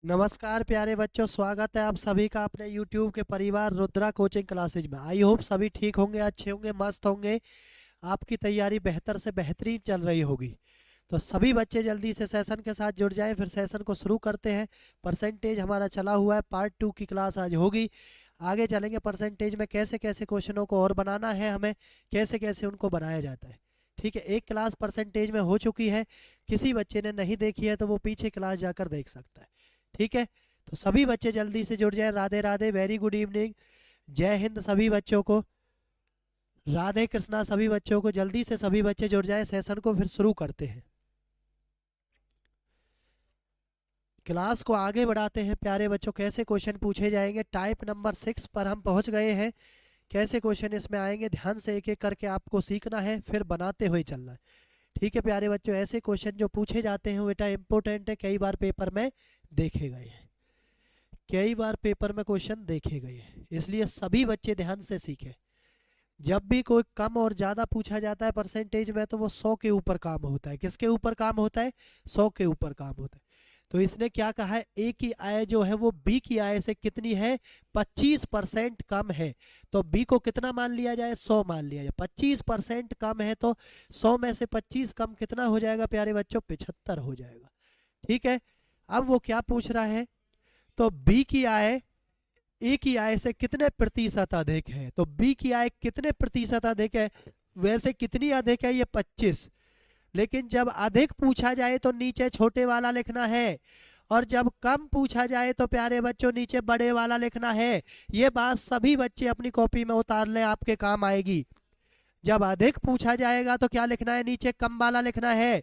नमस्कार प्यारे बच्चों, स्वागत है आप सभी का अपने YouTube के परिवार रुद्रा कोचिंग क्लासेज में। आई होप सभी ठीक होंगे, अच्छे होंगे, मस्त होंगे। आपकी तैयारी बेहतर से बेहतरीन चल रही होगी। तो सभी बच्चे जल्दी से सेशन के साथ जुड़ जाएं, फिर सेशन को शुरू करते हैं। परसेंटेज हमारा चला हुआ है, पार्ट 2 की क्लास आज होगी। आगे चलेंगे परसेंटेज में कैसे कैसे क्वेश्चनों को और बनाना है, हमें कैसे कैसे उनको बनाया जाता है। ठीक है, एक क्लास परसेंटेज में हो चुकी है। किसी बच्चे ने नहीं देखी है तो वो पीछे क्लास जाकर देख सकता है। ठीक है, तो सभी बच्चे जल्दी से जुड़ जाए। Radhe Radhe, very good evening, जय हिंद सभी बच्चों को, राधे कृष्णा सभी बच्चों को। जल्दी से सभी बच्चे जुड़ जाए, सेशन को फिर शुरू करते हैं। क्लास को आगे बढ़ाते हैं प्यारे बच्चों। कैसे क्वेश्चन पूछे जाएंगे, टाइप नंबर 6 पर हम पहुंच गए हैं। कैसे क्वेश्चन इसमें आएंगे, ध्यान से एक एक करके आपको सीखना है, फिर बनाते हुए चलना है। ठीक है प्यारे बच्चों, ऐसे क्वेश्चन जो पूछे जाते हैं बेटा इंपॉर्टेंट है, कई बार पेपर में देखे गए हैं, कई बार पेपर में क्वेश्चन देखे गए हैं, इसलिए सभी बच्चे ध्यान से सीखें। जब भी कोई कम और ज़्यादा पूछा जाता है परसेंटेज में, तो वो 100 के ऊपर काम होता है। किसके ऊपर काम होता है? 100 के ऊपर काम होता है। तो इसने क्या कहा है, ए की आय जो है वो बी की आय से कितनी है? 25% कम है। तो बी को कितना मान लिया जाए? 100 मान लिया जाए। 25% कम है तो 100 में से 25 कम कितना हो जाएगा प्यारे बच्चों? 75 हो जाएगा। ठीक है, अब वो क्या पूछ रहा है, तो बी की आय ए की आय से कितने प्रतिशत अधिक है? तो बी की आय कितने प्रतिशत अधिक है? वैसे कितनी अधिक है? ये 25। लेकिन जब अधिक पूछा जाए तो नीचे छोटे वाला लिखना है, और जब कम पूछा जाए तो प्यारे बच्चों नीचे बड़े वाला लिखना है। ये बात सभी बच्चे अपनी कॉपी में उतार लें, आपके काम आएगी। जब अधिक पूछा जाएगा तो क्या लिखना है? नीचे कम वाला लिखना है।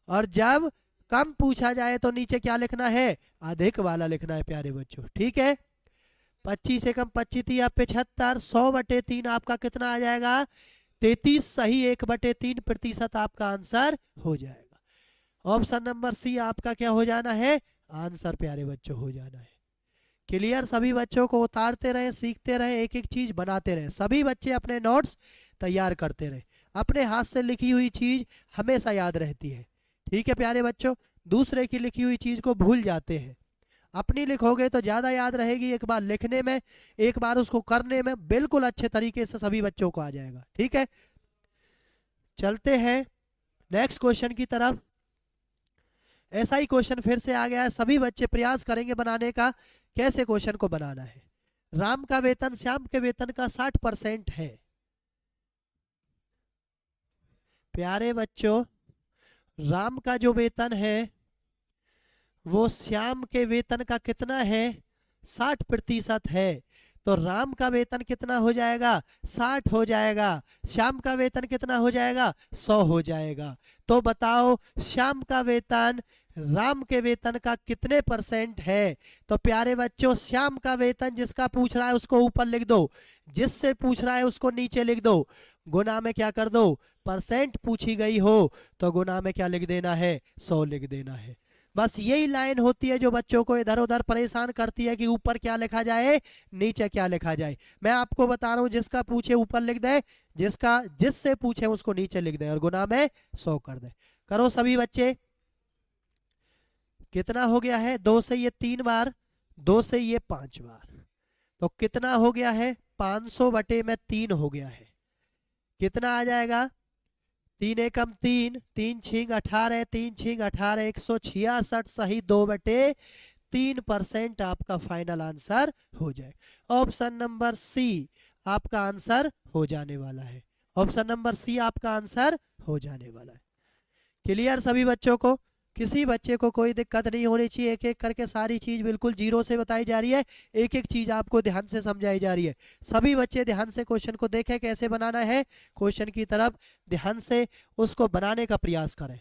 और जब कम पूछा जाए तो नीचे क्या लिखना है? अधिक वाला लिखना है प्यारे बच्चों। ठीक है, 25 से कम 25 या 75, 100/3 आपका कितना आ जाएगा? 33 सही, 1/3% आपका आंसर हो जाएगा। ऑप्शन नंबर सी आपका क्या हो जाना है? आंसर प्यारे बच्चों हो जाना है। क्लियर? सभी बच्चों को उतारते रहे, सीखते रहे, एक एक चीज बनाते रहे। सभी बच्चे अपने नोट्स तैयार करते रहे। अपने हाथ से लिखी हुई चीज हमेशा याद रहती है। ठीक है प्यारे बच्चों, दूसरे की लिखी हुई चीज को भूल जाते हैं। अपनी लिखोगे तो ज्यादा याद रहेगी, एक बार लिखने में, एक बार उसको करने में बिल्कुल अच्छे तरीके से सभी बच्चों को आ जाएगा। ठीक है, चलते हैं नेक्स्ट क्वेश्चन की तरफ। ऐसा ही क्वेश्चन फिर से आ गया है, सभी बच्चे प्रयास करेंगे बनाने का। कैसे क्वेश्चन को बनाना है? राम का वेतन श्याम के वेतन का 60% है। प्यारे बच्चों, राम का जो वेतन है वो श्याम के वेतन का कितना है? 60% है। तो राम का वेतन कितना हो जाएगा? 60 हो जाएगा। श्याम का वेतन कितना हो जाएगा? 100 हो जाएगा। तो बताओ श्याम का वेतन राम के वेतन का कितने परसेंट है? तो प्यारे बच्चों, श्याम का वेतन जिसका पूछ रहा है उसको ऊपर लिख दो, जिससे पूछ रहा है उसको नीचे लिख दो। गुना में क्या कर दो? परसेंट पूछी गई हो तो गुना में क्या लिख देना है? 100 लिख देना है। बस यही लाइन होती है जो बच्चों को इधर उधर परेशान करती है कि ऊपर क्या लिखा जाए, नीचे क्या लिखा जाए। मैं आपको बता रहा हूं, जिसका पूछे ऊपर लिख दे, जिसका जिससे पूछे उसको नीचे लिख दे, और गुना में 100 कर दे। करो सभी बच्चे। कितना हो गया है? 2 से ये 3 बार, 2 से ये 5 बार, तो कितना हो गया है? 500/3 हो गया है। कितना आ जाएगा? 3 एकम 3, 3 छिंग 18, 3 छिंग 18, 166 सही, 2/3% आपका फाइनल आंसर हो जाए। ऑप्शन नंबर सी आपका आंसर हो जाने वाला है। ऑप्शन नंबर सी आपका आंसर हो जाने वाला है। क्लियर सभी बच्चों को? किसी बच्चे को कोई दिक्कत नहीं होनी चाहिए। एक एक करके सारी चीज बिल्कुल जीरो से बताई जा रही है, एक एक चीज आपको ध्यान से समझाई जा रही है। सभी बच्चे ध्यान से क्वेश्चन को देखें, कैसे बनाना है क्वेश्चन की तरफ ध्यान से उसको बनाने का प्रयास करें।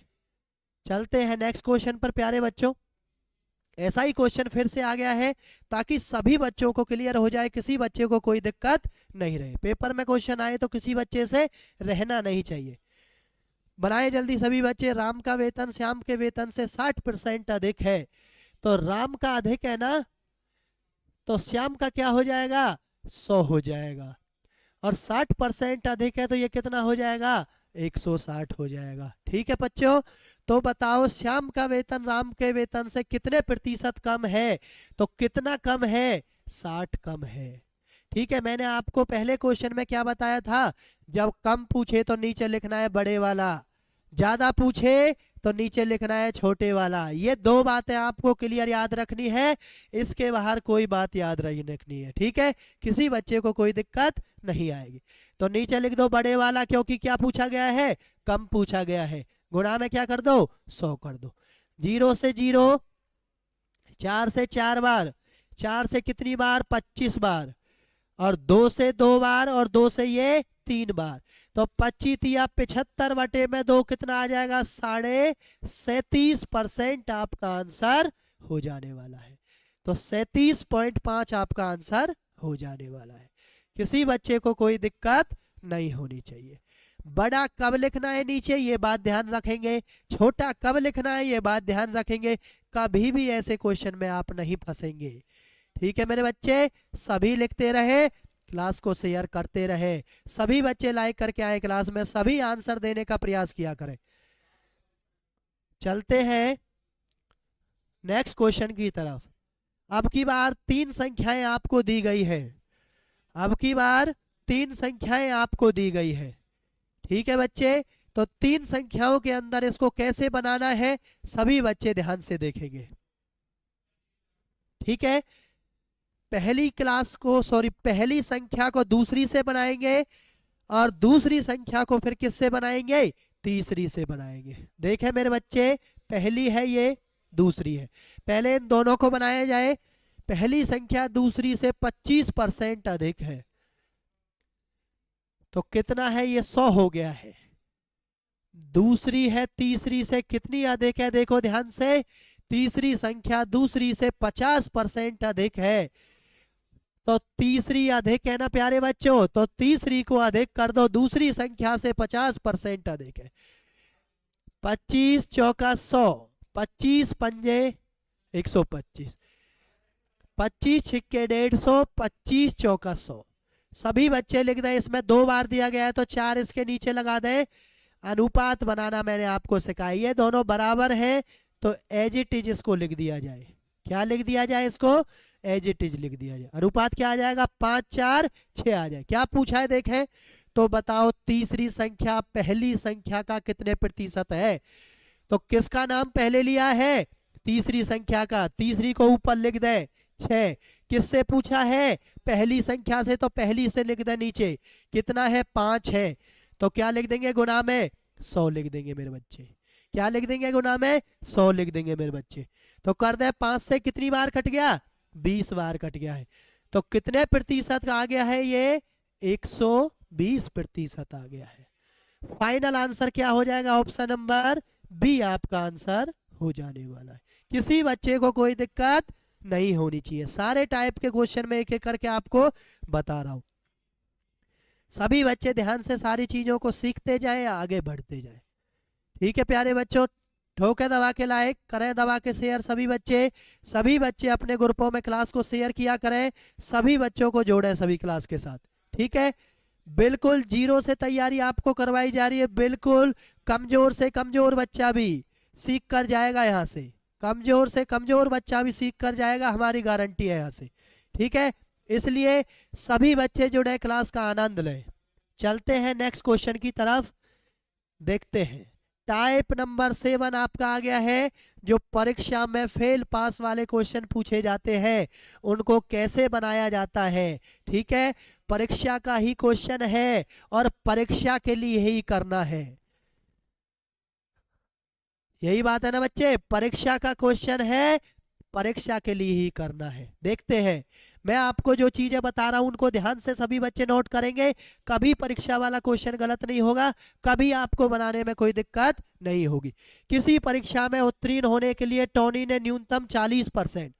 चलते हैं नेक्स्ट क्वेश्चन पर प्यारे बच्चों। ऐसा ही क्वेश्चन फिर से आ गया है ताकि सभी बच्चों को क्लियर हो जाए, किसी बच्चे को कोई दिक्कत नहीं रहे। पेपर में क्वेश्चन आए तो किसी बच्चे से रहना नहीं चाहिए। बनाए जल्दी सभी बच्चे। राम का वेतन श्याम के वेतन से 60% अधिक है। तो राम का अधिक है ना, तो श्याम का क्या हो जाएगा? 100 हो जाएगा। और 60% अधिक है तो ये कितना हो जाएगा? 160 हो जाएगा। ठीक है बच्चों, तो बताओ श्याम का वेतन राम के वेतन से कितने प्रतिशत कम है? तो कितना कम है? 60 कम है। ठीक है, मैंने आपको पहले क्वेश्चन में क्या बताया था, जब कम पूछे तो नीचे लिखना है बड़े वाला, ज्यादा पूछे तो नीचे लिखना है छोटे वाला। ये दो बातें आपको क्लियर याद रखनी है, इसके बाहर कोई बात याद रखनी है। ठीक है, किसी बच्चे को कोई दिक्कत नहीं आएगी। तो नीचे लिख दो बड़े वाला, क्योंकि क्या पूछा गया है, कम पूछा गया है। गुणा में क्या कर दो, 100 कर दो। 0 से 0, 4 से 4 बार, 4 से कितनी बार, 25 बार, और 2 से 2 बार, और 2 से ये 3 बार। तो 25 या 75 बटे में 2 कितना आ जाएगा, 37.5% आपका आंसर हो जाने वाला है। तो 37.5 आपका आंसर हो जाने वाला है। किसी बच्चे को कोई दिक्कत नहीं होनी चाहिए। बड़ा कब लिखना है नीचे, ये बात ध्यान रखेंगे। छोटा कब लिखना है, ये बात ध्यान रखेंगे। कभी भी ऐसे क्वेश्चन में आप नहीं फंसेंगे। ठीक है मेरे बच्चे, सभी लिखते रहे, क्लास को शेयर करते रहे, सभी बच्चे लाइक करके आए क्लास में, सभी आंसर देने का प्रयास किया करें। चलते हैं नेक्स्ट क्वेश्चन की तरफ। अब की बार 3 संख्याएं आपको दी गई है। अब की बार 3 संख्याएं आपको दी गई है। ठीक है बच्चे, तो 3 संख्याओं के अंदर इसको कैसे बनाना है, सभी बच्चे ध्यान से देखेंगे। ठीक है, पहली संख्या को दूसरी से बनाएंगे, और दूसरी संख्या को फिर किससे बनाएंगे, तीसरी से बनाएंगे। देखें मेरे बच्चे, पहली है ये, दूसरी है, पहले इन दोनों को बनाया जाए। पहली संख्या दूसरी से 25% अधिक है, तो कितना है, ये 100 हो गया है। दूसरी है तीसरी से कितनी अधिक है, देखो ध्यान से, तीसरी संख्या दूसरी से 50% अधिक है। तो तीसरी अधिक है ना प्यारे बच्चों, तो तीसरी को अधिक कर दो, दूसरी संख्या से 50% अधिक है। 25 चौका 100, 25 पंजे 125, 25 छिक्के 150, 25 चौका 100। सभी बच्चे लिख दें, इसमें 2 बार दिया गया है तो 4 इसके नीचे लगा दें। अनुपात बनाना मैंने आपको सिखाई है, दोनों बराबर है तो एज इट इज इसको लिख दिया जाए। क्या लिख दिया जाए, इसको एज इट इज लिख दिया जाए। अनुपात क्या आ जाएगा, 5 4 6 आ जाए। क्या पूछा है देखें, तो बताओ तीसरी संख्या पहली संख्या का कितने प्रतिशत है। तो किसका नाम पहले लिया है, तीसरी संख्या का, तीसरी को ऊपर लिख दे 6। किससे पूछा है, पहली संख्या से, तो पहली से लिख दे नीचे, कितना है 5 है, तो क्या लिख देंगे, गुना में 100 लिख देंगे मेरे बच्चे। क्या लिख देंगे, गुना में 100 लिख देंगे मेरे बच्चे। तो कर दे, 5 से कितनी बार कट गया, 20 बार कट गया है। तो कितने प्रतिशत आ गया है, ये 120% आ गया है। फाइनल आंसर क्या हो जाएगा, ऑप्शन नंबर बी आपका आंसर हो जाने वाला है। किसी बच्चे को कोई दिक्कत नहीं होनी चाहिए। सारे टाइप के क्वेश्चन में एक एक करके आपको बता रहा हूं। सभी बच्चे ध्यान से सारी चीजों को सीखते जाएं, आगे बढ़ते जाएं। ठीक है प्यारे बच्चों, ठोके दबा के लाइक करें, दबा के शेयर। सभी बच्चे अपने ग्रुपों में क्लास को शेयर किया करें, सभी बच्चों को जोड़ें सभी क्लास के साथ। ठीक है, बिल्कुल 0 से तैयारी आपको करवाई जा रही है। बिल्कुल कमजोर से कमजोर बच्चा भी सीख कर जाएगा यहाँ से, कमजोर से कमजोर बच्चा भी सीख कर जाएगा, हमारी गारंटी है यहाँ से। ठीक है, इसलिए सभी बच्चे जुड़े, क्लास का आनंद लें। चलते हैं नेक्स्ट क्वेश्चन की तरफ, देखते हैं। टाइप नंबर 7 आपका आ गया है, जो परीक्षा में फेल पास वाले क्वेश्चन पूछे जाते हैं उनको कैसे बनाया जाता है। ठीक है, परीक्षा का ही क्वेश्चन है और परीक्षा के लिए ही करना है। यही बात है ना बच्चे, परीक्षा का क्वेश्चन है, परीक्षा के लिए ही करना है। देखते हैं, मैं आपको जो चीजें बता रहा हूं उनको ध्यान से सभी बच्चे नोट करेंगे। कभी परीक्षा वाला क्वेश्चन गलत नहीं होगा, कभी आपको बनाने में कोई दिक्कत नहीं होगी। किसी परीक्षा में उत्तीर्ण होने के लिए टोनी ने न्यूनतम 40%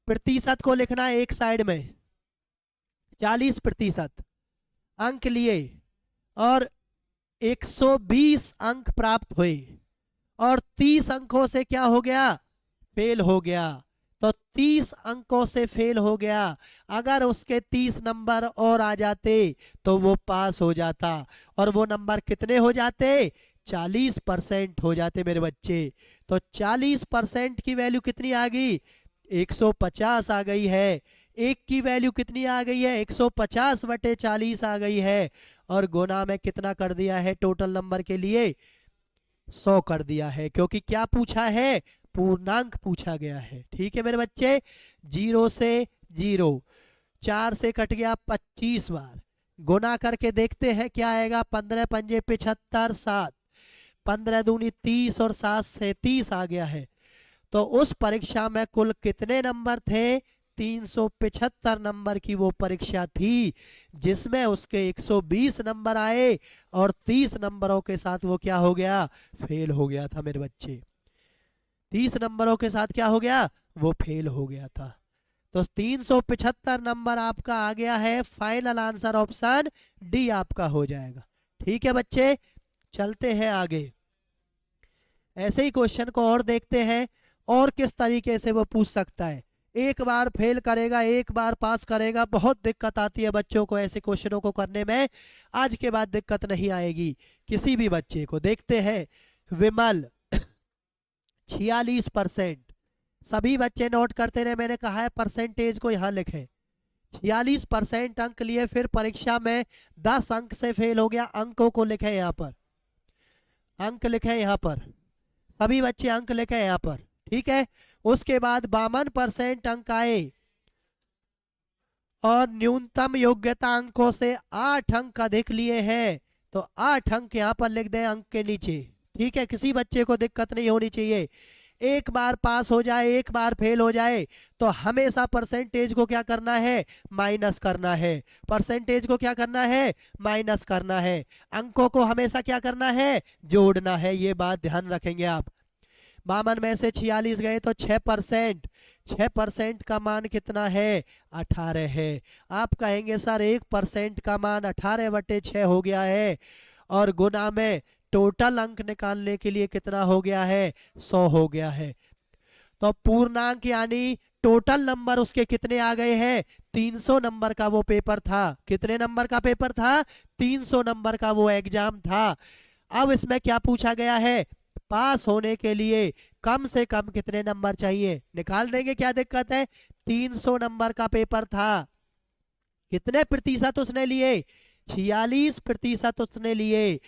प्रतिशत को लिखना एक साइड में, 40% अंक लिए और 120 अंक प्राप्त हुए, और 30 अंकों से क्या हो गया, फेल हो गया। तो 30 अंकों से फेल हो गया, अगर उसके 30 नंबर और आ जाते तो वो पास हो जाता, और वो नंबर कितने हो जाते, 40% हो जाते मेरे बच्चे। तो 40% की वैल्यू कितनी आ गई? 150 आ गई है। एक की वैल्यू कितनी आ गई है? 150 बटे 40 आ गई है। और गुना में कितना कर दिया है टोटल नंबर के लिए? 100 कर दिया है, क्योंकि क्या पूछा है? पूर्णांक पूछा गया है। ठीक है मेरे बच्चे। 0 से 0, 4 से कट गया 25 बार। गुना करके देखते हैं क्या आएगा। 15 पंजे 75, 7, 15 दूनी 30 और 7 से 30 आ गया है। तो उस परीक्षा में कुल कितने नंबर थे? 375 नंबर की वो परीक्षा थी, जिसमें उसके 120 नंबर आए और 30 नंबरों के साथ वो क्या हो गया? फेल हो गया था मेरे बच्चे। 30 नंबरों के साथ क्या हो गया? वो फेल हो गया था। तो 375 नंबर आपका आ गया है। फाइनल आंसर ऑप्शन डी आपका हो जाएगा। ठीक है बच्चे, चलते हैं आगे। ऐसे ही क्वेश्चन को और देखते हैं, और किस तरीके से वो पूछ सकता है। एक बार फेल करेगा, एक बार पास करेगा। बहुत दिक्कत आती है बच्चों को ऐसे क्वेश्चनों को करने में। आज के बाद दिक्कत नहीं आएगी किसी भी बच्चे को। देखते हैं। विमल 46%। सभी बच्चे नोट करते रहे, मैंने कहा है परसेंटेज को यहाँ लिखें। 46% अंक लिए, फिर परीक्षा में 10 अंक से फेल हो गया। अंकों को लिखें यहाँ पर, अंक लिखें यहाँ पर, सभी बच्चे अंक लिखें यहाँ पर। ठीक है। उसके बाद 52% अंक आए और न्यूनतम योग्यता अंकों से 8 अंक अधिक लिए हैं। तो 8 अंक यहाँ पर लिख दें अंक के नीचे। ठीक है, किसी बच्चे को दिक्कत नहीं होनी चाहिए। एक बार पास हो जाए, एक बार फेल हो जाए, तो हमेशा परसेंटेज को क्या करना है? माइनस करना है। परसेंटेज को क्या करना है? माइनस करना है। अंकों को हमेशा क्या करना है? जोड़ना है। ये बात ध्यान रखेंगे आप। 52 में से 46 गए तो 6%। 6% का मान कितना है? 18 है। आप कहेंगे सर 1% का मान 18 बटे 6 हो गया है, और गुना में टोटल अंक निकालने के लिए कितना हो गया है? 100 हो गया है। तो पूर्णांक यानी टोटल नंबर उसके कितने आ गए हैं? 300 नंबर का वो पेपर था। कितने नंबर का पेपर था? 300 नंबर का वो एग्जाम था। अब इसमें क्या पूछा गया है? पास होने के लिए कम से कम कितने नंबर चाहिए? निकाल देंगे, क्या दिक्कत है। 300 नंबर का पेपर था। कितने प्रतिशत उसने लिए? 46% उसने लिए।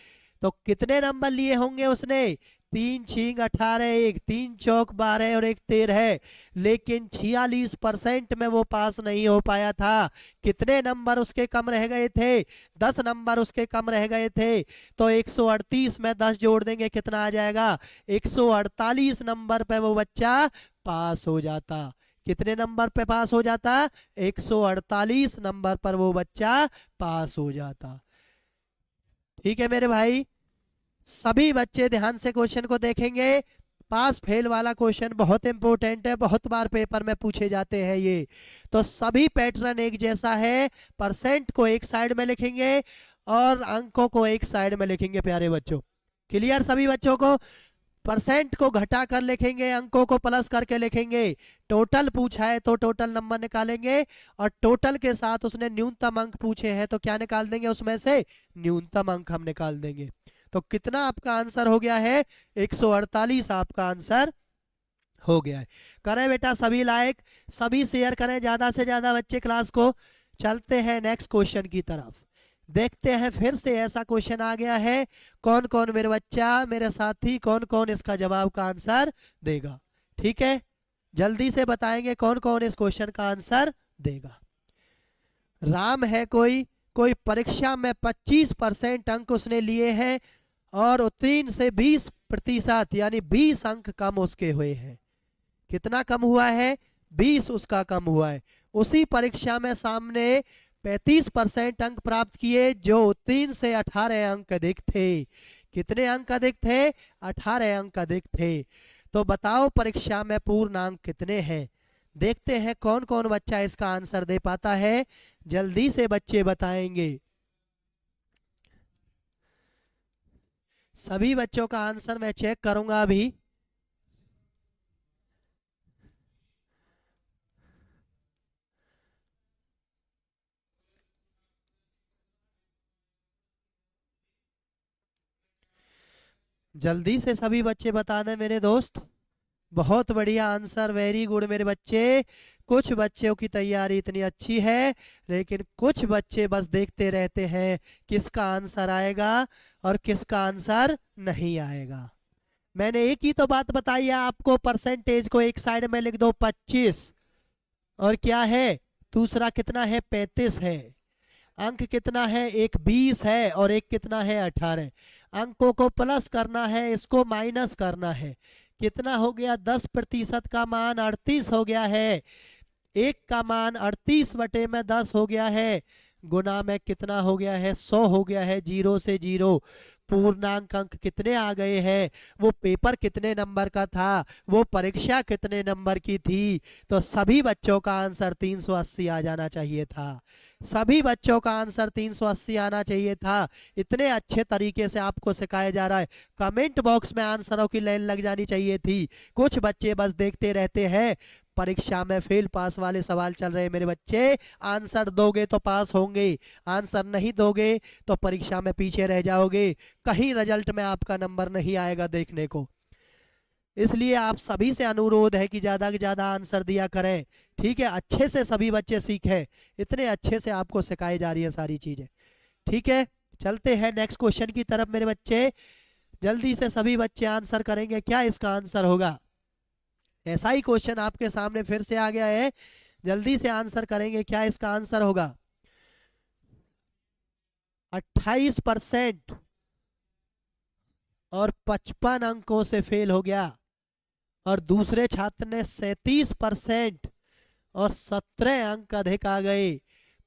तो कितने नंबर लिए होंगे उसने? 3 छींग 18, एक 3 चौक 12 और एक 13। लेकिन 46% में वो पास नहीं हो पाया था। कितने नंबर उसके कम रह गए थे? 10 नंबर उसके कम रह गए थे। तो 138 में 10 जोड़ देंगे, कितना आ जाएगा? 148 नंबर पे वो बच्चा पास हो जाता। कितने नंबर पे पास हो जाता? 148 नंबर पर वो बच्चा पास हो जाता। ठीक है मेरे भाई, सभी बच्चे ध्यान से क्वेश्चन को देखेंगे। पास फेल वाला क्वेश्चन बहुत इंपॉर्टेंट है, बहुत बार पेपर में पूछे जाते हैं ये। तो सभी पैटर्न एक जैसा है। परसेंट को एक साइड में लिखेंगे और अंकों को एक साइड में लिखेंगे प्यारे बच्चों। क्लियर सभी बच्चों को? परसेंट को घटा कर लिखेंगे, अंकों को प्लस करके लिखेंगे। टोटल पूछा है तो टोटल नंबर निकालेंगे, और टोटल के साथ उसने न्यूनतम अंक पूछे हैं तो क्या निकाल देंगे? उसमें से न्यूनतम अंक हम निकाल देंगे। तो कितना आपका आंसर हो गया है? 148 आपका आंसर हो गया है। करें बेटा सभी लाइक, सभी शेयर करें ज्यादा से ज्यादा बच्चे क्लास को। चलते हैं नेक्स्ट क्वेश्चन की तरफ। देखते हैं फिर से ऐसा क्वेश्चन आ गया है। कौन कौन मेरे बच्चा, मेरे साथी, कौन कौन इसका जवाब का आंसर देगा? ठीक है, जल्दी से बताएंगे कौन कौन इस क्वेश्चन का आंसर देगा। राम है कोई, कोई परीक्षा में 25% अंक उसने लिए हैं और उत्तीर्ण से 20% यानी 20 अंक कम उसके हुए हैं। कितना कम हुआ है? 20 उसका कम हुआ है। उसी परीक्षा में सामने 35% अंक प्राप्त किए, जो उत्तीर्ण से 18 अंक अधिक थे। कितने अंक अधिक थे? 18 अंक अधिक थे। तो बताओ परीक्षा में पूर्णांक कितने हैं? देखते हैं कौन कौन बच्चा इसका आंसर दे पाता है। जल्दी से बच्चे बताएंगे। सभी बच्चों का आंसर मैं चेक करूंगा अभी। जल्दी से सभी बच्चे बता दें मेरे दोस्त। बहुत बढ़िया आंसर, वेरी गुड मेरे बच्चे। कुछ बच्चों की तैयारी इतनी अच्छी है, लेकिन कुछ बच्चे बस देखते रहते हैं किसका आंसर आएगा और किसका आंसर नहीं आएगा। मैंने एक ही तो बात बताई है आपको, परसेंटेज को एक साइड में लिख दो 25, और क्या है दूसरा कितना है 35 है। अंक कितना है, एक 20 है और एक कितना है 18। अंकों को प्लस करना है, इसको माइनस करना है। कितना हो गया, 10% का मान 38 हो गया है। एक का मान 38/10 हो गया है, गुना में कितना हो गया है 100 हो गया है। 0 से 0 पूर्णांक अंक कितने आ गए हैं, वो पेपर कितने नंबर का था, वो परीक्षा कितने नंबर की थी। तो सभी बच्चों का आंसर 380 आ जाना चाहिए था। सभी बच्चों का आंसर 380 आना चाहिए था। इतने अच्छे तरीके से आपको सिखाया जा रहा है, कमेंट बॉक्स में आंसरों की लाइन लग जानी चाहिए थी। कुछ बच्चे बस देखते रहते हैं, परीक्षा में फेल पास वाले सवाल चल रहे हैं मेरे बच्चे। आंसर दोगे तो पास होंगे, आंसर नहीं दोगे तो परीक्षा में पीछे रह जाओगे, कहीं रिजल्ट में आपका नंबर नहीं आएगा देखने को। इसलिए आप सभी से अनुरोध है कि ज्यादा से ज्यादा आंसर दिया करें, ठीक है। अच्छे से सभी बच्चे सीखें, इतने अच्छे से आपको सिखाई जा रही है सारी चीजें, ठीक है। चलते हैं नेक्स्ट क्वेश्चन की तरफ मेरे बच्चे। जल्दी से सभी बच्चे आंसर करेंगे, क्या इसका आंसर होगा। ऐसा ही क्वेश्चन आपके सामने फिर से आ गया है, जल्दी से आंसर करेंगे, क्या इसका आंसर होगा। 28% और 55 अंकों से फेल हो गया, और दूसरे छात्र ने 37% और 17 अंक अधिक आ गए।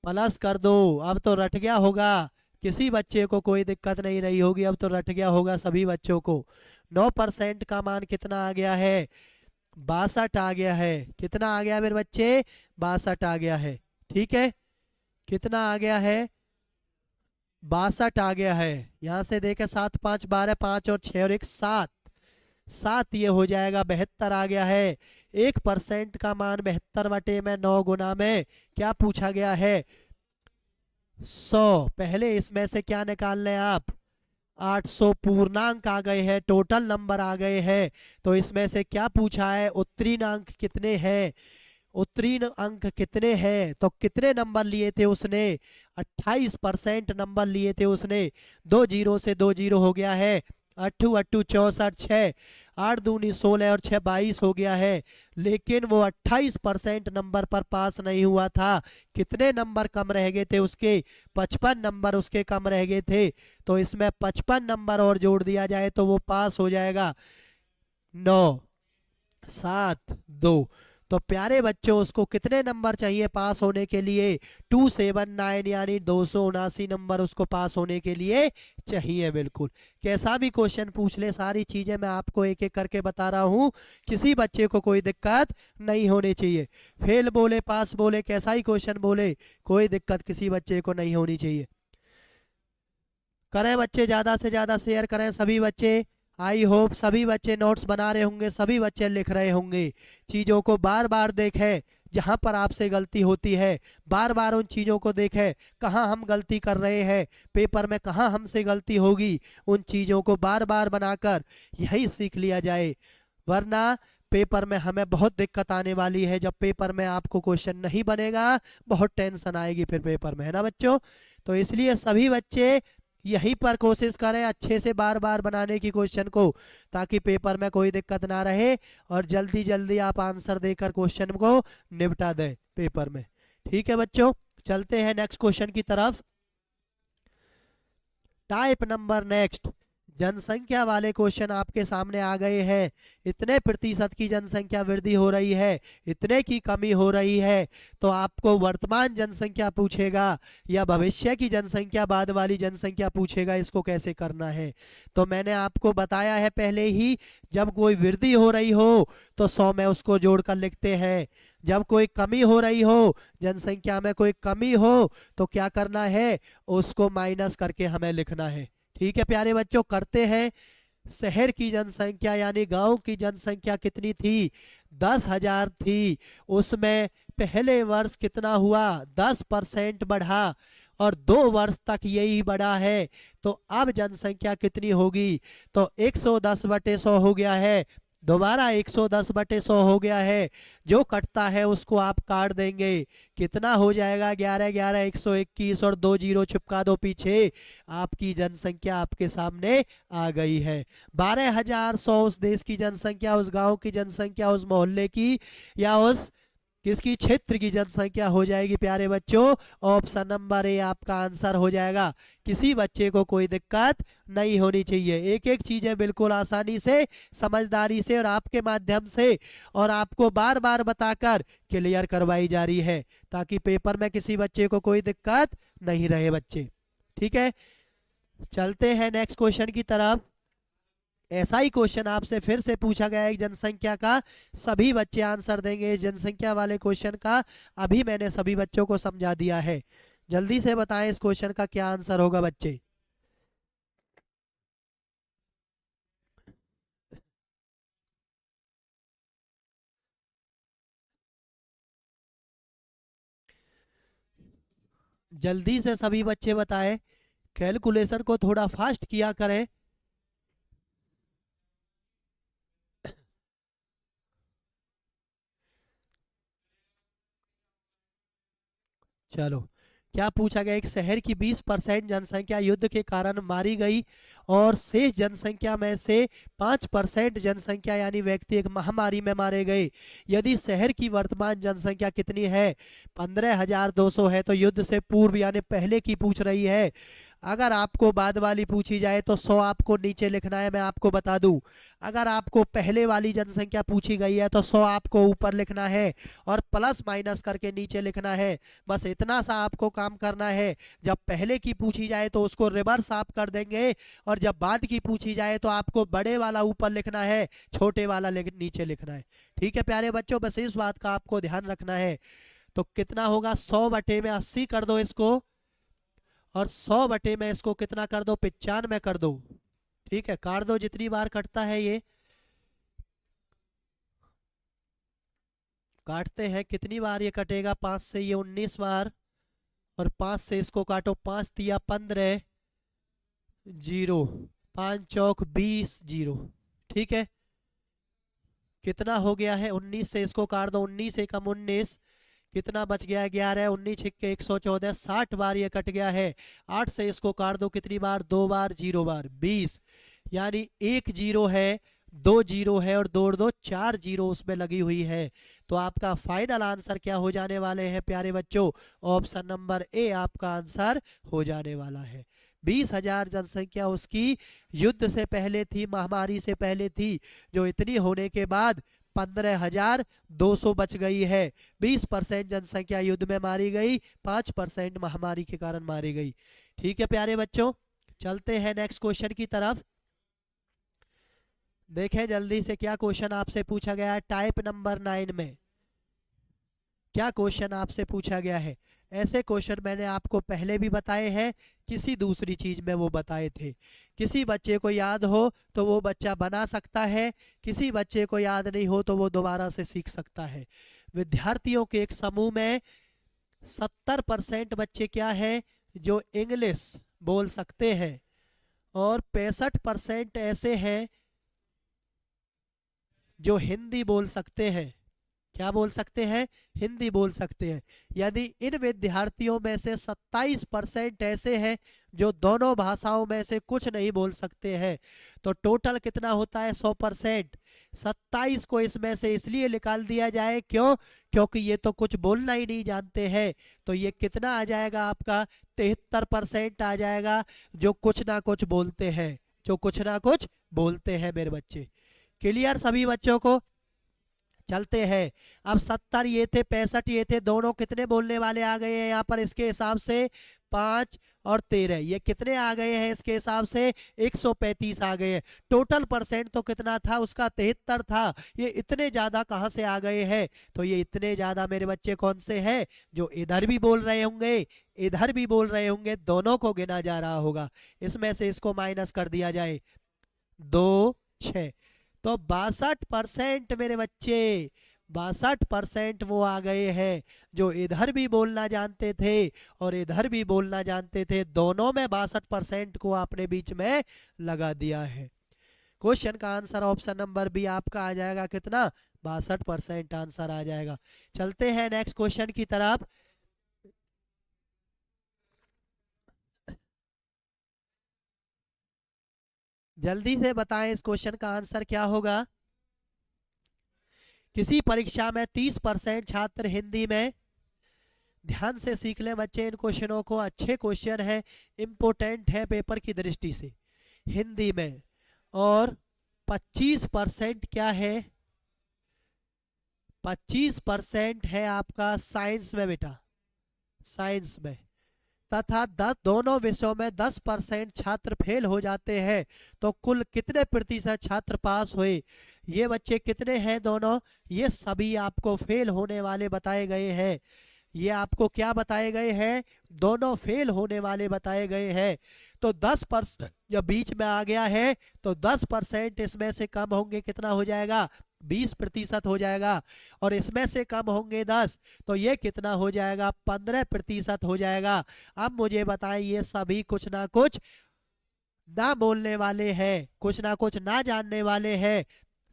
प्लस कर दो, अब तो रट गया होगा, किसी बच्चे को कोई दिक्कत नहीं रही होगी, अब तो रट गया होगा सभी बच्चों को। 9% का मान कितना आ गया है, 62 आ गया है। कितना आ गया मेरे बच्चे, 62 आ गया है, ठीक है। कितना आ गया है, 62 आ गया है। यहाँ से देखे 7 5 12, 5 और 6 और 1 7, 7 ये हो जाएगा 72 आ गया है। 1% का मान 72/9 गुना में क्या पूछा गया है, 100। पहले इसमें से क्या निकाल लें आप, 800 पूर्णांक आ गए हैं, टोटल नंबर आ गए हैं। तो इसमें से क्या पूछा है, उत्तीर्ण अंक कितने हैं, उत्तीर्ण अंक कितने हैं। तो कितने नंबर लिए थे उसने, 28% नंबर लिए थे उसने। 2 0 से 2 0 हो गया है, 8 8 64 6, 8 दूनी 16 और 6 22 हो गया है। लेकिन वो 28% नंबर पर पास नहीं हुआ था। कितने नंबर कम रह गए थे उसके, 55 नंबर उसके कम रह गए थे। तो इसमें 55 नंबर और जोड़ दिया जाए तो वो पास हो जाएगा। 9 7 2। तो प्यारे बच्चों उसको कितने नंबर चाहिए पास होने के लिए, 279 यानी 279 नंबर उसको पास होने के लिए चाहिए। बिल्कुल कैसा भी क्वेश्चन पूछ ले, सारी चीजें मैं आपको एक एक करके बता रहा हूँ, किसी बच्चे को कोई दिक्कत नहीं होनी चाहिए। फेल बोले पास बोले, कैसा ही क्वेश्चन बोले, कोई दिक्कत किसी बच्चे को नहीं होनी चाहिए। करें बच्चे, ज्यादा से ज्यादा शेयर करें सभी बच्चे। आई होप सभी बच्चे नोट्स बना रहे होंगे, सभी बच्चे लिख रहे होंगे। चीज़ों को बार बार देखें, जहाँ पर आपसे गलती होती है बार बार उन चीज़ों को देखें, कहाँ हम गलती कर रहे हैं, पेपर में कहाँ हमसे गलती होगी, उन चीज़ों को बार बार बनाकर यही सीख लिया जाए। वरना पेपर में हमें बहुत दिक्कत आने वाली है। जब पेपर में आपको क्वेश्चन नहीं बनेगा, बहुत टेंशन आएगी फिर पेपर में, है ना बच्चों। तो इसलिए सभी बच्चे यहीं पर कोशिश करें अच्छे से बार बार बनाने की क्वेश्चन को, ताकि पेपर में कोई दिक्कत ना रहे और जल्दी जल्दी आप आंसर देकर क्वेश्चन को निपटा दें पेपर में, ठीक है बच्चों। चलते हैं नेक्स्ट क्वेश्चन की तरफ। टाइप नंबर नेक्स्ट, जनसंख्या वाले क्वेश्चन आपके सामने आ गए हैं। इतने प्रतिशत की जनसंख्या वृद्धि हो रही है, इतने की कमी हो रही है। तो आपको वर्तमान जनसंख्या पूछेगा या भविष्य की जनसंख्या, बाद वाली जनसंख्या पूछेगा, इसको कैसे करना है। तो मैंने आपको बताया है पहले ही, जब कोई वृद्धि हो रही हो तो 100 में उसको जोड़कर लिखते हैं। जब कोई कमी हो रही हो, जनसंख्या में कोई कमी हो, तो क्या करना है, उसको माइनस करके हमें लिखना है, ठीक है प्यारे बच्चों। करते हैं। शहर की जनसंख्या यानी गांव की जनसंख्या कितनी थी, 10,000 थी। उसमें पहले वर्ष कितना हुआ, 10% बढ़ा, और 2 वर्ष तक यही बढ़ा है, तो अब जनसंख्या कितनी होगी? तो 110/100 हो गया है, दोबारा 110/100 हो गया है। जो कटता है उसको आप काट देंगे, कितना हो जाएगा? 11 11 121 और 2 जीरो चिपका दो पीछे, आपकी जनसंख्या आपके सामने आ गई है। 12,100 उस देश की जनसंख्या, उस गांव की जनसंख्या, उस मोहल्ले की या उस किसकी क्षेत्र की जनसंख्या हो जाएगी प्यारे बच्चों। ऑप्शन नंबर ए आपका आंसर हो जाएगा। किसी बच्चे को कोई दिक्कत नहीं होनी चाहिए, एक एक चीजें बिल्कुल आसानी से, समझदारी से और आपके माध्यम से और आपको बार बार बताकर क्लियर करवाई जा रही है, ताकि पेपर में किसी बच्चे को कोई दिक्कत नहीं रहे बच्चे। ठीक है, चलते हैं नेक्स्ट क्वेश्चन की तरफ। ऐसा ही क्वेश्चन आपसे फिर से पूछा गया है जनसंख्या का, सभी बच्चे आंसर देंगे जनसंख्या वाले क्वेश्चन का। अभी मैंने सभी बच्चों को समझा दिया है, जल्दी से बताएं इस क्वेश्चन का क्या आंसर होगा बच्चे। जल्दी से सभी बच्चे बताएं, कैलकुलेशन को थोड़ा फास्ट किया करें। चलो, क्या पूछा गया? एक शहर की 20% जनसंख्या युद्ध के कारण मारी गई और शेष जनसंख्या में से 5% जनसंख्या यानी व्यक्ति एक महामारी में मारे गए। यदि शहर की वर्तमान जनसंख्या कितनी है? 15,200 है, तो युद्ध से पूर्व यानी पहले की पूछ रही है। अगर आपको बाद वाली पूछी जाए तो 100 आपको नीचे लिखना है, मैं आपको बता दूं। अगर आपको पहले वाली जनसंख्या पूछी गई है तो 100 आपको ऊपर लिखना है और प्लस माइनस करके नीचे लिखना है। बस इतना सा आपको काम करना है। जब पहले की पूछी जाए तो उसको रिवर्स आप कर देंगे और जब बाद की पूछी जाए तो आपको बड़े वाला ऊपर लिखना है, छोटे वाला नीचे लिखना है। ठीक है प्यारे बच्चों, बस इस बात का आपको ध्यान रखना है। तो कितना होगा? 100/80 कर दो इसको, और 100/में इसको कितना कर दो? 95 कर दो। ठीक है, काट दो जितनी बार कटता है ये। काटते हैं, कितनी बार ये कटेगा? 5 से ये 19 बार और 5 से इसको काटो, 5 तिया 15 जीरो, 5 चौक 20 जीरो। ठीक है, कितना हो गया है? 19 से इसको काट दो, 19 एकम 19, कितना बच गया है? 11, 19 छिक्के 114, 60 बार ये कट गया है। 8 से इसको काट दो, कितनी बार? 2 बार, 0 बार 20, यानी 1 जीरो है, 2 जीरो है और 2 और 2 4 जीरो उसमें लगी हुई है। तो आपका फाइनल आंसर क्या हो जाने वाले हैं प्यारे बच्चों? ऑप्शन नंबर ए आपका आंसर हो जाने वाला है। 20,000 जनसंख्या उसकी युद्ध से पहले थी, महामारी से पहले थी, जो इतनी होने के बाद 15,200 बच गई है। 20% जनसंख्या युद्ध में मारी गई, 5% महामारी के कारण मारी गई। ठीक है प्यारे बच्चों, चलते हैं नेक्स्ट क्वेश्चन की तरफ। देखें जल्दी से क्या क्वेश्चन आपसे पूछा गया है टाइप नंबर 9 में। क्या क्वेश्चन आपसे पूछा गया है? ऐसे क्वेश्चन मैंने आपको पहले भी बताए हैं, किसी दूसरी चीज में वो बताए थे। किसी बच्चे को याद हो तो वो बच्चा बना सकता है, किसी बच्चे को याद नहीं हो तो वो दोबारा से सीख सकता है। विद्यार्थियों के एक समूह में 70% बच्चे क्या है? जो इंग्लिश बोल सकते हैं और 65% ऐसे हैं जो हिंदी बोल सकते हैं। क्या बोल सकते हैं? हिंदी बोल सकते हैं। यदि इन विद्यार्थियों में से 27% ऐसे हैं जो दोनों भाषाओं में से कुछ नहीं बोल सकते हैं, तो टोटल कितना होता है? 100%। 27 को इसमें से इसलिए निकाल दिया जाए, क्यों? क्योंकि ये तो कुछ बोलना ही नहीं जानते हैं। तो ये कितना आ जाएगा आपका? 73% आ जाएगा, जो कुछ ना कुछ बोलते हैं, जो कुछ ना कुछ बोलते हैं मेरे बच्चे। क्लियर सभी बच्चों को? चलते हैं, अब 70 ये थे, 65 ये थे, दोनों कितने बोलने वाले आ गए हैं यहाँ पर इसके हिसाब से? 5 और 13, ये कितने आ गए हैं इसके हिसाब से? 135 आ गए हैं। टोटल परसेंट तो कितना था उसका? 73 था। ये इतने ज्यादा कहाँ से आ गए हैं? तो ये इतने ज्यादा मेरे बच्चे कौन से हैं? जो इधर भी बोल रहे होंगे, इधर भी बोल रहे होंगे, दोनों को गिना जा रहा होगा। इसमें से इसको माइनस कर दिया जाए, 2 6, तो 62% मेरे बच्चे, 62% वो आ गए हैं जो इधर भी बोलना जानते थे और इधर भी बोलना जानते थे, दोनों में 62% को आपने बीच में लगा दिया है। क्वेश्चन का आंसर ऑप्शन नंबर बी आपका आ जाएगा कितना, 62% आंसर आ जाएगा। चलते हैं नेक्स्ट क्वेश्चन की तरफ। जल्दी से बताएं इस क्वेश्चन का आंसर क्या होगा। किसी परीक्षा में 30% छात्र हिंदी में, ध्यान से सीख लें बच्चे इन क्वेश्चनों को, अच्छे क्वेश्चन है, इंपोर्टेंट है पेपर की दृष्टि से, हिंदी में। और 25% क्या है, 25% है आपका साइंस में बेटा, साइंस में। तथा 10 दोनों विषयों में 10% छात्र फेल हो जाते हैं, तो कुल कितने प्रतिशत छात्र पास हुए। ये बच्चे कितने हैं दोनों, ये सभी आपको फेल होने वाले बताए गए हैं। ये आपको क्या बताए गए हैं, दोनों फेल होने वाले बताए गए हैं। तो 10% जब बीच में आ गया है तो 10% इसमें से कम होंगे, कितना हो जाएगा, 20% हो जाएगा। और इसमें से कम होंगे 10, तो ये कितना हो जाएगा, 15% हो जाएगा। अब मुझे बताएं, ये सभी कुछ ना कुछ ना बोलने वाले हैं, कुछ ना कुछ ना जानने वाले हैं।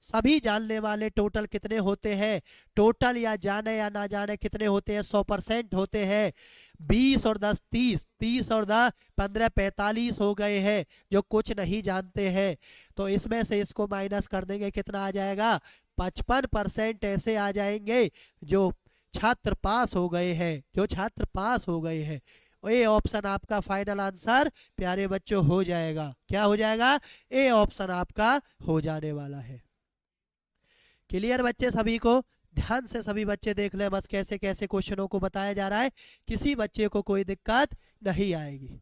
सभी जानने वाले टोटल कितने होते हैं, टोटल या जाने या ना जाने कितने होते हैं, 100% होते हैं। 20 और 10 30, 30 और 10 15 45 हो गए हैं जो कुछ नहीं जानते हैं। तो इसमें से इसको माइनस कर देंगे, कितना आ जाएगा, 55% ऐसे आ जाएंगे जो छात्र पास हो गए हैं, जो छात्र पास हो गए हैं। ए ऑप्शन आपका फाइनल आंसर प्यारे बच्चों हो जाएगा, क्या हो जाएगा, ए ऑप्शन आपका हो जाने वाला है। क्लियर बच्चे सभी को, ध्यान से सभी बच्चे देख लें बस कैसे कैसे क्वेश्चनों को बताया जा रहा है, किसी बच्चे को कोई दिक्कत नहीं आएगी।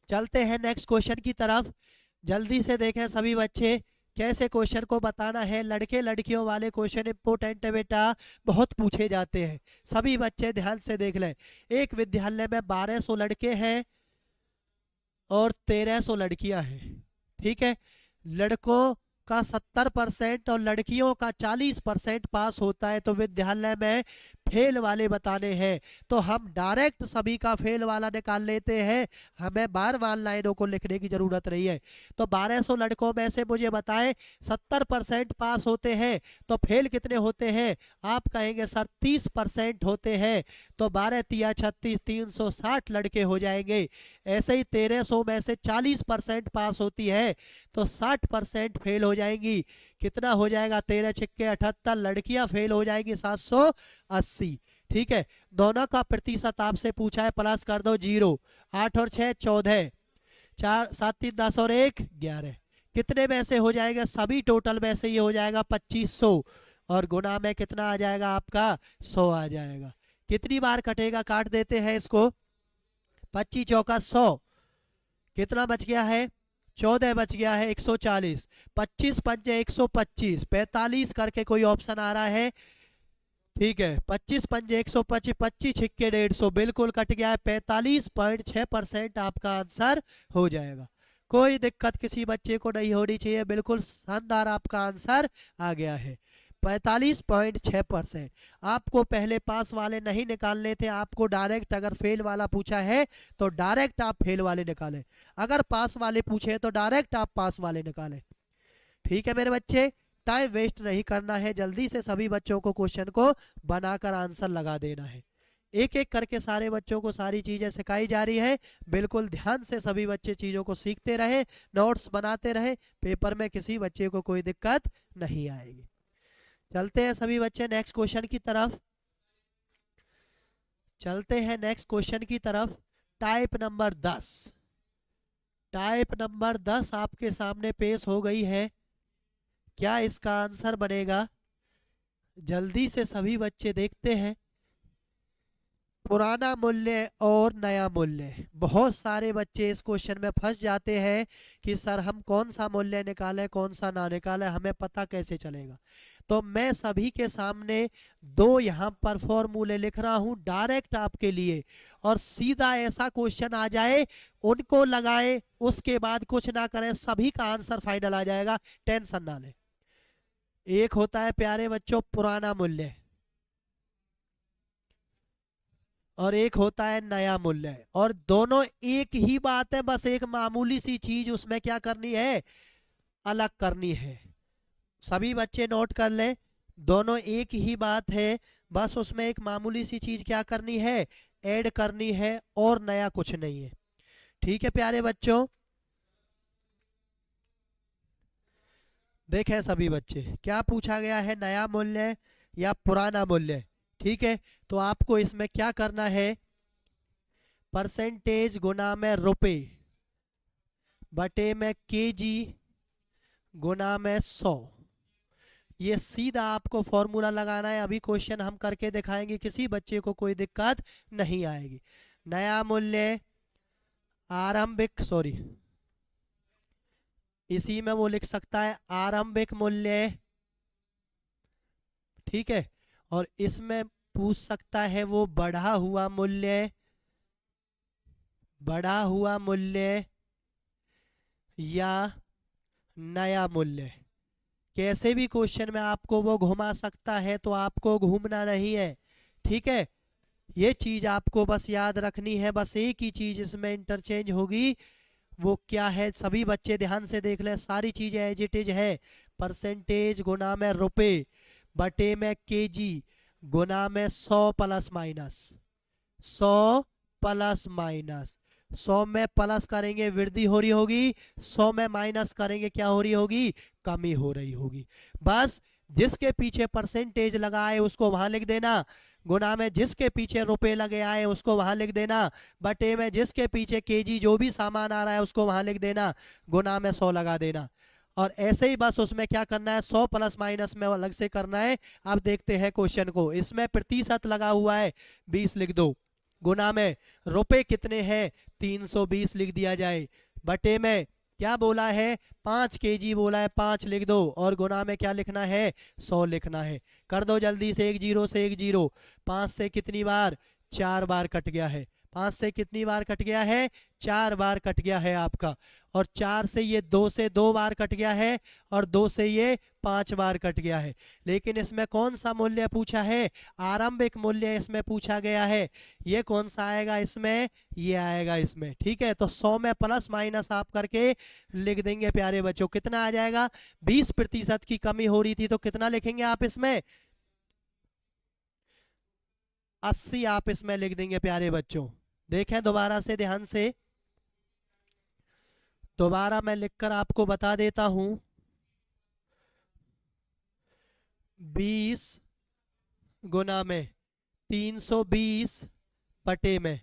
चलते हैं नेक्स्ट क्वेश्चन की तरफ। जल्दी से देखें सभी बच्चे कैसे क्वेश्चन को बताना है। लड़के लड़कियों वाले क्वेश्चन इंपोर्टेंट है बेटा, बहुत पूछे जाते हैं। सभी बच्चे ध्यान से देख लें। एक विद्यालय में 1200 लड़के हैं और 1300 लड़कियां हैं, ठीक है। लड़कों का 70% और लड़कियों का 40% पास होता है, तो विद्यालय में फेल वाले बताने हैं। तो हम डायरेक्ट सभी का फेल वाला निकाल लेते हैं, हमें बार बार लाइनों को लिखने की जरूरत नहीं है। तो 1200 लड़कों में से मुझे बताएं 70% पास होते हैं, तो फेल कितने होते हैं, आप कहेंगे सर 30% होते हैं। तो 12 तिया 36, 360 लड़के हो जाएंगे। ऐसे ही 1300 में से 40% पास होती है, तो 60% फेल हो जाएंगी। कितना हो जाएगा, 13 छिक्के 78, लड़कियां फेल हो जाएंगी 780, ठीक है। दोनों का प्रतिशत आपसे पूछा है, प्लस कर दो 0, 8 और 6 14, 4 7 3 10 और 1 11, कितने में से हो जाएगा, सभी टोटल में से ये हो जाएगा 2500, और गुना में कितना आ जाएगा आपका 100 आ जाएगा। कितनी बार कटेगा, काट देते हैं इसको, 25 चौका 100, कितना बच गया है, 14 बच गया है, 140, 25 पंजे 125, 45 करके कोई ऑप्शन आ रहा है, ठीक है। 25 पंजे 125, 25 छिक्के 150, बिल्कुल कट गया है, 45.6% आपका आंसर हो जाएगा। कोई दिक्कत किसी बच्चे को नहीं होनी चाहिए, बिल्कुल शानदार आपका आंसर आ गया है, 45.6%। आपको पहले पास वाले नहीं निकालने थे, आपको डायरेक्ट अगर फेल वाला पूछा है तो डायरेक्ट आप फेल वाले निकालें, अगर पास वाले पूछे तो डायरेक्ट आप पास वाले निकालें, ठीक है मेरे बच्चे। टाइम वेस्ट नहीं करना है, जल्दी से सभी बच्चों को क्वेश्चन को बनाकर आंसर लगा देना है। एक एक करके सारे बच्चों को सारी चीजें सिखाई जा रही है, बिल्कुल ध्यान से सभी बच्चे चीजों को सीखते रहे, नोट्स बनाते रहे, पेपर में किसी बच्चे को कोई दिक्कत नहीं आएगी। चलते हैं सभी बच्चे नेक्स्ट क्वेश्चन की तरफ, चलते हैं नेक्स्ट क्वेश्चन की तरफ। टाइप नंबर 10, टाइप नंबर 10 आपके सामने पेश हो गई है, क्या इसका आंसर बनेगा, जल्दी से सभी बच्चे देखते हैं। पुराना मूल्य और नया मूल्य, बहुत सारे बच्चे इस क्वेश्चन में फंस जाते हैं कि सर हम कौन सा मूल्य निकालें कौन सा ना निकालें, हमें पता कैसे चलेगा। तो मैं सभी के सामने दो यहाँ पर फॉर्मूले लिख रहा हूँ डायरेक्ट आपके लिए, और सीधा ऐसा क्वेश्चन आ जाए उनको लगाए, उसके बाद कुछ ना करें, सभी का आंसर फाइनल आ जाएगा, टेंशन ना लें। एक होता है प्यारे बच्चों पुराना मूल्य और एक होता है नया मूल्य, और दोनों एक ही बात है, बस एक मामूली सी चीज उसमें क्या करनी है, अलग करनी है। सभी बच्चे नोट कर लें, दोनों एक ही बात है, बस उसमें एक मामूली सी चीज क्या करनी है, ऐड करनी है, और नया कुछ नहीं है। ठीक है प्यारे बच्चों, देखें सभी बच्चे क्या पूछा गया है, नया मूल्य या पुराना मूल्य। ठीक है, तो आपको इसमें क्या करना है, परसेंटेज गुना में रुपए बटे में केजी गुना में 100, ये सीधा आपको फॉर्मूला लगाना है। अभी क्वेश्चन हम करके दिखाएंगे, किसी बच्चे को कोई दिक्कत नहीं आएगी। नया मूल्य आरंभिक, सॉरी इसी में वो लिख सकता है आरंभिक मूल्य, ठीक है, और इसमें पूछ सकता है वो बढ़ा हुआ मूल्य, बढ़ा हुआ मूल्य या नया मूल्य। कैसे भी क्वेश्चन में आपको वो घुमा सकता है, तो आपको घूमना नहीं है। ठीक है, ये चीज आपको बस याद रखनी है, बस एक ही चीज इसमें इंटरचेंज होगी, वो क्या है, सभी बच्चे ध्यान से देख लें, सारी चीजें एज इट इज है। परसेंटेज गुना में रुपए बटे में केजी गुना में 100 प्लस माइनस, 100 प्लस माइनस, 100 में प्लस करेंगे वृद्धि हो रही होगी, 100 में माइनस करेंगे क्या हो रही होगी, कमी हो रही होगी। बस जिसके पीछे परसेंटेज लगा है उसको वहां लिख देना, गुना में जिसके पीछे रुपए लगे आए उसको वहां लिख देना, बटे में जिसके पीछे केजी जो भी सामान आ रहा है उसको वहां लिख देना, गुना में 100 लगा देना। और ऐसे ही बस उसमें क्या करना है, 100 प्लस माइनस में अलग से करना है। अब देखते हैं क्वेश्चन को, इसमें प्रतिशत लगा हुआ है 20 लिख दो, गुना में रुपए कितने हैं 320 लिख दिया जाए, बटे में क्या बोला है 5 केजी बोला है 5 लिख दो, और गुना में क्या लिखना है 100 लिखना है। कर दो जल्दी से, एक जीरो से एक जीरो, 5 से कितनी बार 4 बार कट गया है, 5 से कितनी बार कट गया है 4 बार कट गया है आपका, और 4 से ये 2 से 2 बार कट गया है, और 2 से ये 5 बार कट गया है। लेकिन इसमें कौन सा मूल्य पूछा है, आरंभिक मूल्य इसमें पूछा गया है, ये कौन सा आएगा इसमें, ये आएगा इसमें। ठीक है, तो 100 में प्लस माइनस आप करके लिख देंगे प्यारे बच्चों, कितना आ जाएगा, 20% की कमी हो रही थी तो कितना लिखेंगे आप इसमें, 80 आप इसमें लिख देंगे प्यारे बच्चों। देखें दोबारा से ध्यान से, दोबारा मैं लिखकर आपको बता देता हूं, 20 गुना में 320 बटे में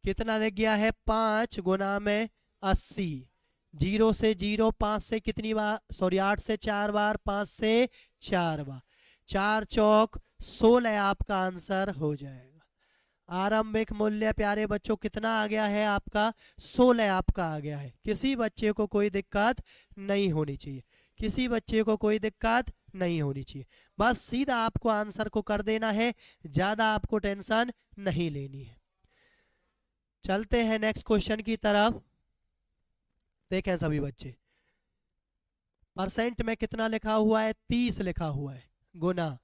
कितना लग गया है 5 गुना में 80, जीरो से जीरो, 5 से कितनी बार, सॉरी 8 से 4 बार, 5 से 4 बार, 4 चौक 16 आपका आंसर हो जाएगा। आरंभिक मूल्य प्यारे बच्चों कितना आ गया है आपका, 16 आपका आ गया है। किसी बच्चे को कोई दिक्कत नहीं होनी चाहिए, किसी बच्चे को कोई दिक्कत नहीं होनी चाहिए, बस सीधा आपको आंसर को कर देना है, ज्यादा आपको टेंशन नहीं लेनी है। चलते हैं नेक्स्ट क्वेश्चन की तरफ। देखें सभी बच्चे, परसेंट में कितना लिखा हुआ है 30 लिखा हुआ है, गुना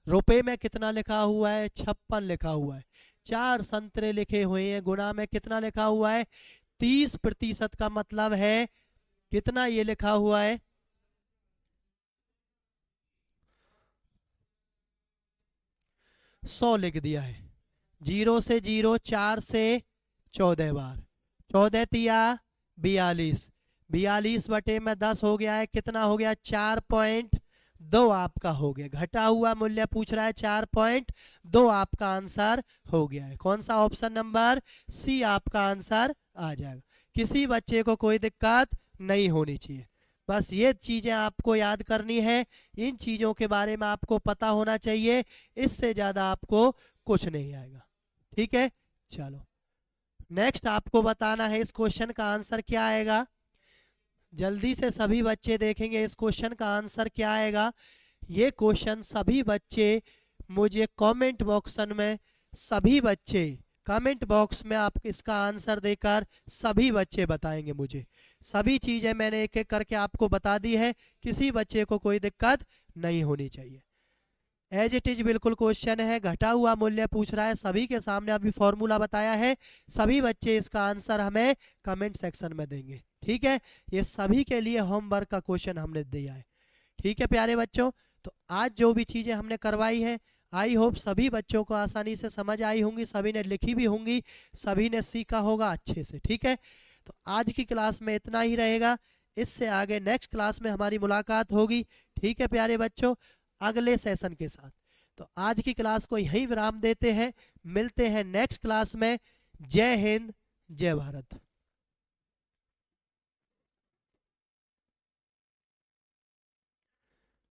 रुपए में कितना लिखा हुआ है 56 लिखा हुआ है, 4 संतरे लिखे हुए हैं, गुना में कितना लिखा हुआ है 30% का मतलब है कितना, ये लिखा हुआ है 100 लिख दिया है, जीरो से जीरो, 4 से 14 बार, 14 तिया 42, 42 बटे में 10 हो गया है, कितना हो गया 4.2 आपका हो गया, घटा हुआ मूल्य पूछ रहा है 4.2 आपका आंसर हो गया है। कौन सा, ऑप्शन नंबर सी आपका आंसर आ जाएगा। किसी बच्चे को कोई दिक्कत नहीं होनी चाहिए, बस ये चीजें आपको याद करनी है, इन चीजों के बारे में आपको पता होना चाहिए, इससे ज्यादा आपको कुछ नहीं आएगा। ठीक है, चलो नेक्स्ट आपको बताना है इस क्वेश्चन का आंसर क्या आएगा। जल्दी से सभी बच्चे देखेंगे इस क्वेश्चन का आंसर क्या आएगा। ये क्वेश्चन सभी बच्चे मुझे कमेंट बॉक्स में, सभी बच्चे कमेंट बॉक्स में आप इसका आंसर देकर सभी बच्चे बताएंगे मुझे। सभी चीजें मैंने एक एक करके आपको बता दी है, किसी बच्चे को कोई दिक्कत नहीं होनी चाहिए। एज इट इज बिल्कुल क्वेश्चन है, घटा हुआ मूल्य पूछ रहा है, सभी के सामने अभी फॉर्मूला बताया है, सभी बच्चे इसका आंसर हमें कमेंट सेक्शन में देंगे। ठीक है, ये सभी के लिए होमवर्क का क्वेश्चन हमने दिया है। ठीक है प्यारे बच्चों, तो आज जो भी चीज़ें हमने करवाई है आई होप सभी बच्चों को आसानी से समझ आई होंगी, सभी ने लिखी भी होंगी, सभी ने सीखा होगा अच्छे से। ठीक है, तो आज की क्लास में इतना ही रहेगा, इससे आगे नेक्स्ट क्लास में हमारी मुलाकात होगी। ठीक है प्यारे बच्चों, अगले सेशन के साथ। तो आज की क्लास को यहीं विराम देते हैं, मिलते हैं नेक्स्ट क्लास में। जय हिंद, जय भारत।